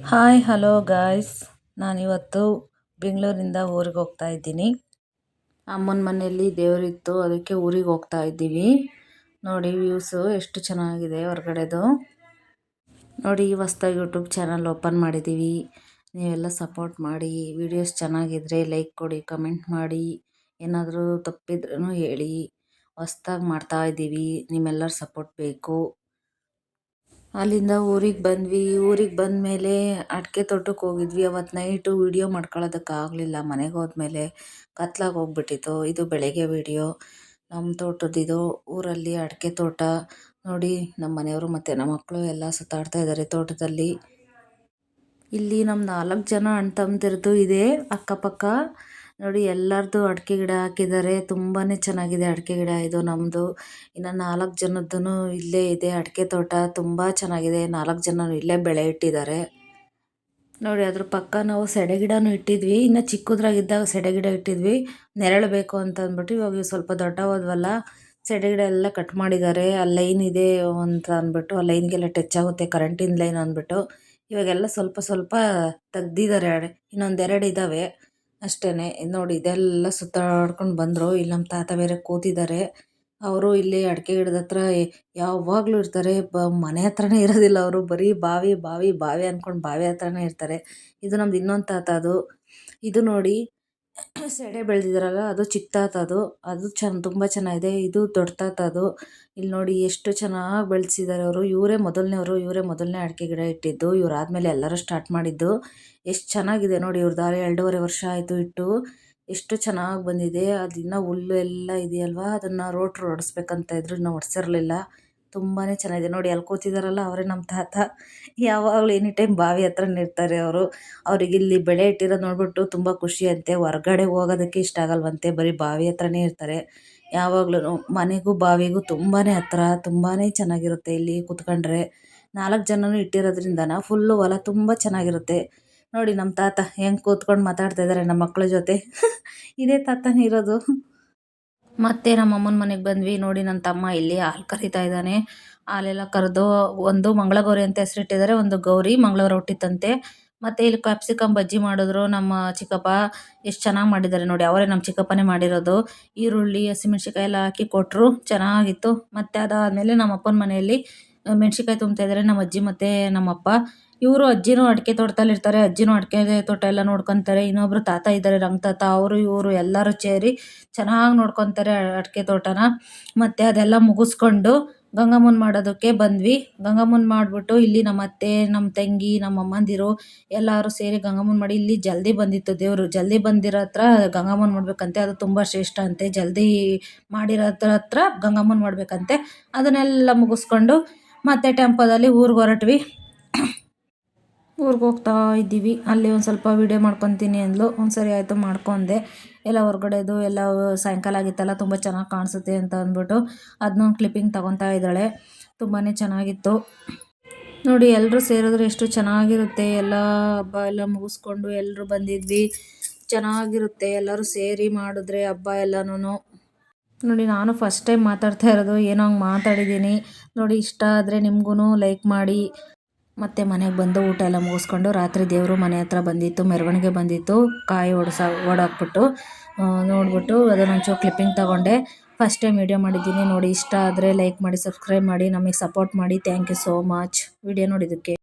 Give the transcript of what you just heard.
Hi hello guys, ನಾನಿವತ್ತು ಬೆಂಗಳೂರಿಂದ ಊರಿಗೆ ಹೋಗ್ತಾ ಇದ್ದೀನಿ. ಅಮ್ಮನ ಮನೆಯಲ್ಲಿ ದೇವರಿತ್ತು, ಅದಕ್ಕೆ ಊರಿಗೆ ಹೋಗ್ತಾ ಇದ್ದೀವಿ. ನೋಡಿ ವ್ಯೂಸು ಎಷ್ಟು ಚೆನ್ನಾಗಿದೆ ಹೊರಗಡೆದು. ನೋಡಿ ಹೊಸ್ದಾಗಿ ಯೂಟ್ಯೂಬ್ ಚಾನಲ್ ಓಪನ್ ಮಾಡಿದ್ದೀವಿ. ನೀವೆಲ್ಲ ಸಪೋರ್ಟ್ ಮಾಡಿ, ವಿಡಿಯೋಸ್ ಚೆನ್ನಾಗಿದ್ರೆ ಲೈಕ್ ಕೊಡಿ, ಕಮೆಂಟ್ ಮಾಡಿ, ಏನಾದರೂ ತಪ್ಪಿದ್ರೂ ಹೇಳಿ. ಹೊಸ್ದಾಗಿ ಮಾಡ್ತಾ ಇದ್ದೀವಿ, ನಿಮ್ಮೆಲ್ಲರ ಸಪೋರ್ಟ್ ಬೇಕು. ಅಲ್ಲಿಂದ ಊರಿಗೆ ಬಂದ್ವಿ. ಊರಿಗೆ ಬಂದಮೇಲೆ ಅಡಿಕೆ ತೋಟಕ್ಕೆ ಹೋಗಿದ್ವಿ. ಅವತ್ತು ನೈಟು ವಿಡಿಯೋ ಮಾಡ್ಕೊಳ್ಳೋದಕ್ಕಾಗಲಿಲ್ಲ. ಮನೆಗೆ ಹೋದ್ಮೇಲೆ ಕತ್ಲಾಗಿ ಹೋಗ್ಬಿಟ್ಟಿತ್ತು. ಇದು ಬೆಳಗ್ಗೆ ವಿಡಿಯೋ. ನಮ್ಮ ತೋಟದಿದು ಊರಲ್ಲಿ ಅಡಿಕೆ ತೋಟ. ನೋಡಿ ನಮ್ಮ ಮನೆಯವರು ಮತ್ತು ನಮ್ಮ ಮಕ್ಕಳು ಎಲ್ಲ ಸುತ್ತಾಡ್ತಾ ಇದ್ದಾರೆ ತೋಟದಲ್ಲಿ. ಇಲ್ಲಿ ನಮ್ಮ 4 ಜನ ಅಣ್ಣ ತಮ್ಮಂದಿರದು ಇದೆ ಅಕ್ಕಪಕ್ಕ. ನೋಡಿ ಎಲ್ಲರದು ಅಡಿಕೆ ಗಿಡ ಹಾಕಿದ್ದಾರೆ. ತುಂಬಾ ಚೆನ್ನಾಗಿದೆ ಅಡಿಕೆ ಗಿಡ ಇದು ನಮ್ಮದು. ಇನ್ನು 4 ಜನದ್ದು ಇಲ್ಲೇ ಇದೆ ಅಡಿಕೆ ತೋಟ. ತುಂಬ ಚೆನ್ನಾಗಿದೆ. 4 ಜನರು ಇಲ್ಲೇ ಬೆಳೆ ಇಟ್ಟಿದ್ದಾರೆ. ನೋಡಿ ಅದ್ರ ಪಕ್ಕ ನಾವು ಸೆಡೆ ಗಿಡನೂ ಇಟ್ಟಿದ್ವಿ. ಇನ್ನು ಚಿಕ್ಕದ್ರಾಗಿದ್ದಾಗ ಸೆಡೆ ಗಿಡ ಇಟ್ಟಿದ್ವಿ. ನೆರಳು ಬೇಕು ಅಂತ ಅಂದ್ಬಿಟ್ಟು ಇವಾಗ ಸ್ವಲ್ಪ ದೊಡ್ಡ ಹೋದ್ವಲ್ಲ, ಸೆಡೆ ಗಿಡ ಎಲ್ಲ ಕಟ್ ಮಾಡಿದ್ದಾರೆ. ಅಲ್ಲಿ ಲೈನ್ ಇದೆ ಅಂತ ಅಂದ್ಬಿಟ್ಟು, ಆ ಲೈನ್ಗೆಲ್ಲ ಟಚ್ ಆಗುತ್ತೆ ಕರೆಂಟಿನ ಲೈನ್ ಅಂದ್ಬಿಟ್ಟು ಇವಾಗೆಲ್ಲ ಸ್ವಲ್ಪ ಸ್ವಲ್ಪ ತೆಗ್ದಿದ್ದಾರೆ. ಇನ್ನೊಂದೆರಡು ಇದ್ದಾವೆ ಅಷ್ಟೇ. ನೋಡಿ ಇದೆಲ್ಲ ಸುತ್ತಾಡ್ಕೊಂಡು ಬಂದರು. ಇಲ್ಲಿ ನಮ್ಮ ತಾತ ಬೇರೆ ಕೂತಿದ್ದಾರೆ. ಅವರು ಇಲ್ಲಿ ಅಡಿಕೆ ಗಿಡದ ಹತ್ರ ಯಾವಾಗಲೂ ಇರ್ತಾರೆ. ಮನೆ ಹತ್ರನೇ ಇರೋದಿಲ್ಲ ಅವರು. ಬರೀ ಬಾವಿ ಬಾವಿ ಬಾವಿ ಅಂದ್ಕೊಂಡು ಬಾವಿ ಹತ್ರನೇ ಇರ್ತಾರೆ. ಇದು ನಮ್ದು ಇನ್ನೊಂದು ತಾತ. ಇದು ನೋಡಿ ಸೆಡೆ ಬೆಳೆದಿದ್ದಾರಲ್ಲ, ಅದು ಚಿಕ್ಕ ತಾತ. ಅದು ತುಂಬ ಚೆನ್ನಾಗಿದೆ. ಇದು ದೊಡ್ಡ ತಾತ. ಇಲ್ಲಿ ನೋಡಿ ಎಷ್ಟು ಚೆನ್ನಾಗಿ ಬೆಳೆಸಿದ್ದಾರೆ ಅವರು. ಇವರೇ ಮೊದಲನೇ ಅಡಿಕೆ ಗಿಡ ಇಟ್ಟಿದ್ದು. ಇವರಾದ್ಮೇಲೆ ಎಲ್ಲರೂ ಸ್ಟಾರ್ಟ್ ಮಾಡಿದ್ದು. ಎಷ್ಟು ಚೆನ್ನಾಗಿದೆ ನೋಡಿ. ಇವ್ರದ್ದು 2.5 ವರ್ಷ ಆಯಿತು ಇಟ್ಟು. ಎಷ್ಟು ಚೆನ್ನಾಗಿ ಬಂದಿದೆ. ಅದು ಇನ್ನೂ ಹುಲ್ಲು ಎಲ್ಲ ಇದೆಯಲ್ವಾ, ಅದನ್ನು ರೋಟ್ರು ಹೊಡೆಸ್ಬೇಕಂತ ಇದ್ರು, ಇನ್ನೂ ಹೊಡೆಸಿರಲಿಲ್ಲ. ತುಂಬಾ ಚೆನ್ನಾಗಿದೆ ನೋಡಿ. ಅಲ್ಲಿ ಕೂತಿದ್ದಾರಲ್ಲ ಅವರೇ ನಮ್ಮ ತಾತ. ಯಾವಾಗಲೂ ಎನಿ ಟೈಮ್ ಬಾವಿ ಹತ್ರನೇ ಇರ್ತಾರೆ ಅವರು. ಅವ್ರಿಗೆ ಇಲ್ಲಿ ಬೆಳೆ ಇಟ್ಟಿರೋದು ನೋಡ್ಬಿಟ್ಟು ತುಂಬ ಖುಷಿ ಅಂತೆ. ಹೊರ್ಗಡೆ ಹೋಗೋದಕ್ಕೆ ಇಷ್ಟ ಆಗಲ್ವಂತೆ, ಬರೀ ಬಾವಿ ಹತ್ರನೇ ಇರ್ತಾರೆ ಯಾವಾಗ್ಲೂ. ಮನೆಗೂ ಬಾವಿಗೂ ತುಂಬಾ ಹತ್ರ. ತುಂಬಾ ಚೆನ್ನಾಗಿರುತ್ತೆ ಇಲ್ಲಿ ಕೂತ್ಕೊಂಡ್ರೆ. 4 ಜನನು ಇಟ್ಟಿರೋದ್ರಿಂದನ ಫುಲ್ಲು ಹೊಲ ತುಂಬ ಚೆನ್ನಾಗಿರುತ್ತೆ. ನೋಡಿ ನಮ್ಮ ತಾತ ಹೆಂಗೆ ಕೂತ್ಕೊಂಡು ಮಾತಾಡ್ತಾ ಇದ್ದಾರೆ ನಮ್ಮ ಮಕ್ಕಳ ಜೊತೆ. ಇದೇ ತಾತನೇ ಇರೋದು. ಮತ್ತೆ ನಮ್ಮ ಅಮ್ಮನ ಮನೆಗೆ ಬಂದ್ವಿ. ನೋಡಿ ನನ್ನ ತಮ್ಮ ಇಲ್ಲಿ ಹಾಲು ಕರಿತಾ ಇದ್ದಾನೆ. ಹಾಲೆಲ್ಲ ಕರೆದು ಒಂದು ಮಂಗಳಗೌರಿ ಅಂತ ಹೆಸರಿಟ್ಟಿದ್ದಾರೆ, ಒಂದು ಗೌರಿ ಮಂಗಳವಾರ ಹುಟ್ಟಿತ್ತಂತೆ. ಮತ್ತು ಇಲ್ಲಿ ಕ್ಯಾಪ್ಸಿಕಮ್ ಬಜ್ಜಿ ಮಾಡಿದ್ರು ನಮ್ಮ ಚಿಕ್ಕಪ್ಪ. ಎಷ್ಟು ಚೆನ್ನಾಗಿ ಮಾಡಿದ್ದಾರೆ ನೋಡಿ. ಅವರೇ ನಮ್ಮ ಚಿಕ್ಕಪ್ಪನೇ ಮಾಡಿರೋದು. ಈರುಳ್ಳಿ ಹಸಿಮೆಣ್ಸಿಕಾಯಿ ಎಲ್ಲ ಹಾಕಿ ಕೊಟ್ಟರು, ಚೆನ್ನಾಗಿತ್ತು. ಮತ್ತು ಅದಾದಮೇಲೆ ನಮ್ಮ ಅಪ್ಪನ ಮನೆಯಲ್ಲಿ ಮೆಣ್ಸಿಕಾಯಿ ತುಂಬ್ತಾ ಇದ್ದಾರೆ ನಮ್ಮ ಅಜ್ಜಿ ಮತ್ತು ನಮ್ಮಪ್ಪ. ಇವರು ಅಜ್ಜಿನೂ ಅಡಿಕೆ ತೋಟದಲ್ಲಿ ಇರ್ತಾರೆ. ಅಜ್ಜಿನೂ ಅಡಿಕೆ ತೋಟ ಎಲ್ಲ ನೋಡ್ಕೊತಾರೆ. ಇನ್ನೊಬ್ರು ತಾತ ಇದ್ದಾರೆ, ರಂಗ ತಾತ. ಅವರು ಇವರು ಎಲ್ಲರೂ ಸೇರಿ ಚೆನ್ನಾಗಿ ನೋಡ್ಕೊತಾರೆ ಅಡಿಕೆ ತೋಟನ. ಮತ್ತು ಅದೆಲ್ಲ ಮುಗಿಸ್ಕೊಂಡು ಗಂಗಮ್ಮನ ಮಾಡೋದಕ್ಕೆ ಬಂದ್ವಿ. ಗಂಗಮ್ಮನ ಮಾಡಿಬಿಟ್ಟು ಇಲ್ಲಿ ನಮ್ಮ ಅತ್ತೆ, ನಮ್ಮ ತಂಗಿ, ನಮ್ಮ ಅಮ್ಮಂದಿರು ಎಲ್ಲರೂ ಸೇರಿ ಗಂಗಮ್ಮನ ಮಾಡಿ. ಇಲ್ಲಿ ಜಲ್ದಿ ಬಂದಿತ್ತು ದೇವರು. ಜಲ್ದಿ ಬಂದಿರೋ ಹತ್ರ ಗಂಗಮ್ಮನ ಮಾಡ್ಬೇಕಂತೆ. ಅದು ತುಂಬ ಶ್ರೇಷ್ಠ ಅಂತೆ. ಜಲ್ದಿ ಮಾಡಿರೋದ್ರ ಹತ್ರ ಗಂಗಮ್ಮನ ಮಾಡ್ಬೇಕಂತೆ. ಅದನ್ನೆಲ್ಲ ಮುಗಿಸ್ಕೊಂಡು ಮತ್ತೆ ಟೆಂಪೋದಲ್ಲಿ ಊರಿಗೆ ಹೊರಟ್ವಿ. ಊರಿಗೆ ಹೋಗ್ತಾ ಇದ್ದೀವಿ. ಅಲ್ಲಿ ಒಂದು ಸ್ವಲ್ಪ ವೀಡಿಯೋ ಮಾಡ್ಕೊತೀನಿ ಅಂದ್ಲು. ಸರಿ ಆಯಿತು ಮಾಡ್ಕೊಂಡೆ. ಎಲ್ಲ ಹೊರಗಡೆದು ಎಲ್ಲ ಸಾಯಂಕಾಲ ಆಗಿತ್ತಲ್ಲ, ತುಂಬ ಚೆನ್ನಾಗಿ ಕಾಣಿಸುತ್ತೆ ಅಂತ ಅಂದ್ಬಿಟ್ಟು ಅದನ್ನೊಂದು ಕ್ಲಿಪ್ಪಿಂಗ್ ತಗೊತಾ ಇದ್ದಾಳೆ. ತುಂಬಾ ಚೆನ್ನಾಗಿತ್ತು ನೋಡಿ. ಎಲ್ಲರೂ ಸೇರಿದ್ರೆ ಎಷ್ಟು ಚೆನ್ನಾಗಿರುತ್ತೆ. ಎಲ್ಲ ಹಬ್ಬ ಎಲ್ಲ ಮುಗಿಸ್ಕೊಂಡು ಎಲ್ಲರೂ ಬಂದಿದ್ವಿ. ಚೆನ್ನಾಗಿರುತ್ತೆ ಎಲ್ಲರೂ ಸೇರಿ ಮಾಡಿದ್ರೆ ಹಬ್ಬ ಎಲ್ಲನೂ. ನೋಡಿ ನಾನು ಫಸ್ಟ್ ಟೈಮ್ ಮಾತಾಡ್ತಾ ಇರೋದು, ಏನೋ ಹಂಗೆ ಮಾತಾಡಿದ್ದೀನಿ ನೋಡಿ. ಇಷ್ಟ ಆದರೆ ನಿಮಗೂ ಲೈಕ್ ಮಾಡಿ. ಮತ್ತು ಮನೆಗೆ ಬಂದು ಊಟ ಎಲ್ಲ ಮುಗಿಸ್ಕೊಂಡು ರಾತ್ರಿ ದೇವರು ಮನೆ ಹತ್ರ ಬಂದಿತ್ತು, ಮೆರವಣಿಗೆ ಬಂದಿತ್ತು. ಕಾಯಿ ಓಡಾಕ್ಬಿಟ್ಟು ನೋಡಿಬಿಟ್ಟು ಅದನ್ನೊಂಚೂರು ಕ್ಲಿಪ್ಪಿಂಗ್ ತಗೊಂಡೆ. ಫಸ್ಟ್ ಟೈಮ್ ವೀಡಿಯೋ ಮಾಡಿದ್ದೀನಿ ನೋಡಿ. ಇಷ್ಟ ಆದರೆ ಲೈಕ್ ಮಾಡಿ, ಸಬ್ಸ್ಕ್ರೈಬ್ ಮಾಡಿ, ನಮಗೆ ಸಪೋರ್ಟ್ ಮಾಡಿ. Thank you so much video ನೋಡಿದ್ದಕ್ಕೆ.